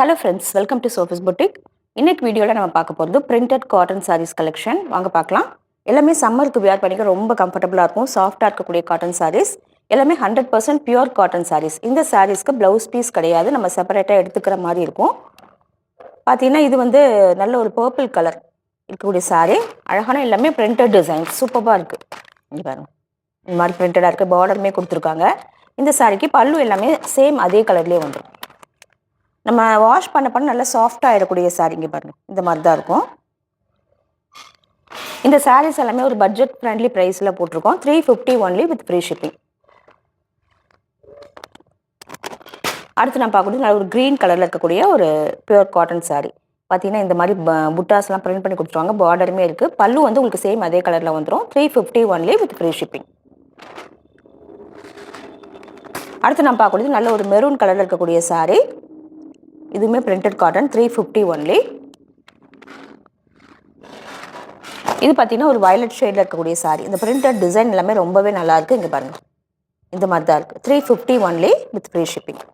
Hello friends, welcome to Sophie's boutique. இன்னைக்கு வீடியோவில் நம்ம பார்க்க போகிறது பிரிண்டட் காட்டன் சாரீஸ் கலெக்ஷன். வாங்க பார்க்கலாம். எல்லாமே சம்மருக்கு வியர் பண்ணிக்க ரொம்ப கம்ஃபர்டபுளாக இருக்கும். சாஃப்டாக இருக்கக்கூடிய காட்டன் சாரீஸ் எல்லாமே 100% பியூர் காட்டன் சாரீஸ். இந்த சாரீஸ்க்கு ப்ளவுஸ் பீஸ் கிடையாது, நம்ம செப்பரேட்டாக எடுத்துக்கிற மாதிரி இருக்கும். பார்த்தீங்கன்னா இது வந்து நல்ல ஒரு பர்பிள் கலர் இருக்கக்கூடிய சாரீ. அழகான எல்லாமே பிரிண்டட் டிசைன் சூப்பராக இருக்குது. இங்கே பாருங்க, இந்த மாதிரி பிரிண்டடாக இருக்குது. பார்டருமே கொடுத்துருக்காங்க. இந்த சாரீக்கு பல்லு எல்லாமே சேம் அதே கலர்லேயே வந்துடும். நம்ம வாஷ் பண்ண நல்லா சாஃப்டாக ஆகிடக்கூடிய சாரீங்க பாருங்கள், இந்த மாதிரி தான் இருக்கும். இந்த சாரீஸ் எல்லாமே ஒரு பட்ஜெட் ஃப்ரெண்ட்லி ப்ரைஸில் போட்டிருக்கோம். 350 ஒன்லி வித் ஃப்ரீ ஷிப்பிங். அடுத்து நான் பார்க்கக்கூடிய நல்ல ஒரு க்ரீன் கலரில் இருக்கக்கூடிய ஒரு பியூர் காட்டன் சாரீ. பார்த்தீங்கன்னா இந்த மாதிரி புட்டாஸ்லாம் பிரிண்ட் பண்ணி கொடுத்துருவாங்க. பார்டருமே இருக்குது. பல்லு வந்து உங்களுக்கு சேம் அதே கலரில் வந்துடும். 350 ஒன்லி வித் ஃப்ரீ ஷிப்பிங். அடுத்து நான் பார்க்கக்கூடியது நல்ல ஒரு மெரூன் கலரில் இருக்கக்கூடிய சாரீ. இதுவுமே பிரிண்டட் காட்டன், 350 ஒன்லி. இது பார்த்தீங்கன்னா ஒரு வயலட் ஷேடில் இருக்கக்கூடிய சாரீ. இந்த பிரிண்டட் டிசைன் எல்லாமே ரொம்பவே நல்லா இருக்குது. இங்கே பாருங்கள், இந்த மாதிரி தான் இருக்குது. 350 ஒன்லி வித் ஃப்ரீ ஷிப்பிங்.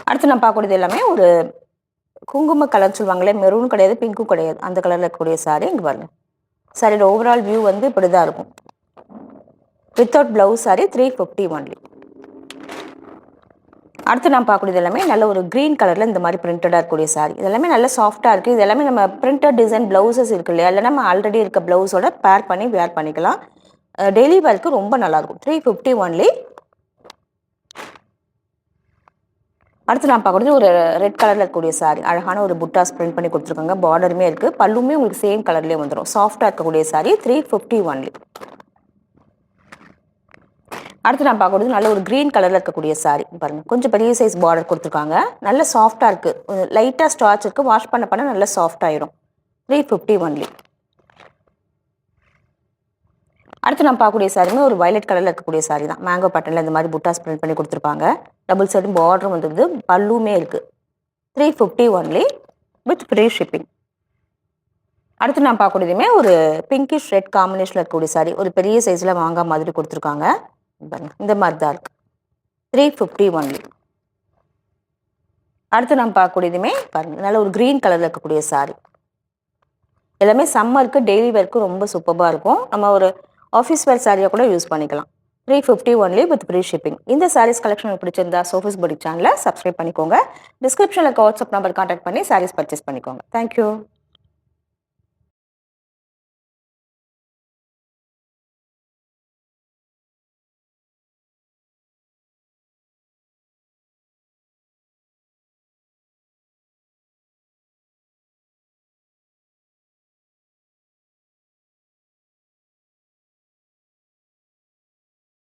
அடுத்து நான் பார்க்கக்கூடியது எல்லாமே ஒரு குங்கும கலர் சொல்லுவாங்களே, மெரூன் கிடையாது, பிங்க்கும் கிடையாது, அந்த கலரில் இருக்கக்கூடிய சாரீ. இங்கே பாருங்கள், சாரியோட ஓவரால் வியூ வந்து இப்படி தான் இருக்கும். Without blouse sari, 350 only. அடுத்து நான் பார்க்கக்கூடியது எல்லாமே நல்ல ஒரு க்ரீன் கலரில் இந்த மாதிரி பிரிண்டடாக இருக்கக்கூடிய சாரீ. இது எல்லாமே நல்ல சாஃப்டாக இருக்குது. இது எல்லாமே நம்ம பிரிண்டட் டிசைன் ப்ளவுசஸ் இருக்குது இல்லையா, இல்லை நம்ம ஆல்ரெடி இருக்க ப்ளவுஸோட பேர் பண்ணி வேர் பண்ணிக்கலாம். டெய்லி வேர்க்கு ரொம்ப நல்லாயிருக்கும். 350 ஒன்லி. அடுத்து நான் பார்க்கக்கூடியது ஒரு ரெட் கலரில் இருக்கக்கூடிய சாரீ. அழகான ஒரு புட்டாஸ் பிரிண்ட் பண்ணி கொடுத்துருக்காங்க. பார்டருமே இருக்குது. பல்லுமே உங்களுக்கு சேம் கலர்லேயே வந்துடும். சாஃப்டாக இருக்கக்கூடிய சாரீ, 350 ஒன்லி. அடுத்து நான் பார்க்கறது நல்ல ஒரு க்ரீன் கலரில் இருக்கக்கூடிய சாரீ. பாருங்கள், கொஞ்சம் பெரிய சைஸ் பார்டர் கொடுத்துருக்காங்க. நல்ல சாஃப்டாக இருக்குது. லைட்டாக ஸ்டார்ச் இருக்குது. வாஷ் பண்ண நல்லா சாஃப்ட் ஆயிடும். 350 ஒன்லி. அடுத்து நான் பார்க்கக்கூடிய சாரீமே ஒரு வயலட் கலரில் இருக்கக்கூடிய சாரீ தான். மேங்கோ பேட்டர்னில் இந்த மாதிரி புட்டாஸ் பிரிண்ட் பண்ணி கொடுத்துருப்பாங்க. டபுள் சைடு பார்டரும் வந்துடுது. பல்லுமே இருக்குது. 350 ஒன்லி வித் ஃப்ரீ ஷிப்பிங். அடுத்து நான் பார்க்கக்கூடியதுமே ஒரு பிங்கிஷ் ரெட் காம்பினேஷனில் இருக்கக்கூடிய சாரீ. ஒரு பெரிய சைஸில் மாங்காய் மாதிரி கொடுத்துருக்காங்க. இந்த மாதிரி தான் இருக்கு. 350 ஒன்லி. அடுத்து நம்ம பார்க்கக்கூடியதுமே பாருங்க, நல்ல ஒரு க்ரீன் கலரில் இருக்கக்கூடிய சாரீ. எல்லாமே சம்மருக்கு டெய்லி வேர்க்கு ரொம்ப சூப்பராக இருக்கும். நம்ம ஒரு ஆஃபீஸ் வேர் சாரியாக கூட யூஸ் பண்ணிக்கலாம். 350 ஒன்லி வித் ஃப்ரீ ஷிப்பிங். இந்த சாரீஸ் கலெக்ஷன் பிடிச்சிருந்தா சோஃபிஸ் பொட்டிக் சேனலை சப்ஸ்கிரைப் பண்ணிக்கோங்க. டிஸ்கிரிப்ஷனில் வாட்ஸ்அப் நம்பர் கான்டாக்ட் பண்ணி சாரீஸ் பர்ச்சேஸ் பண்ணிக்கோங்க. தேங்க்யூ.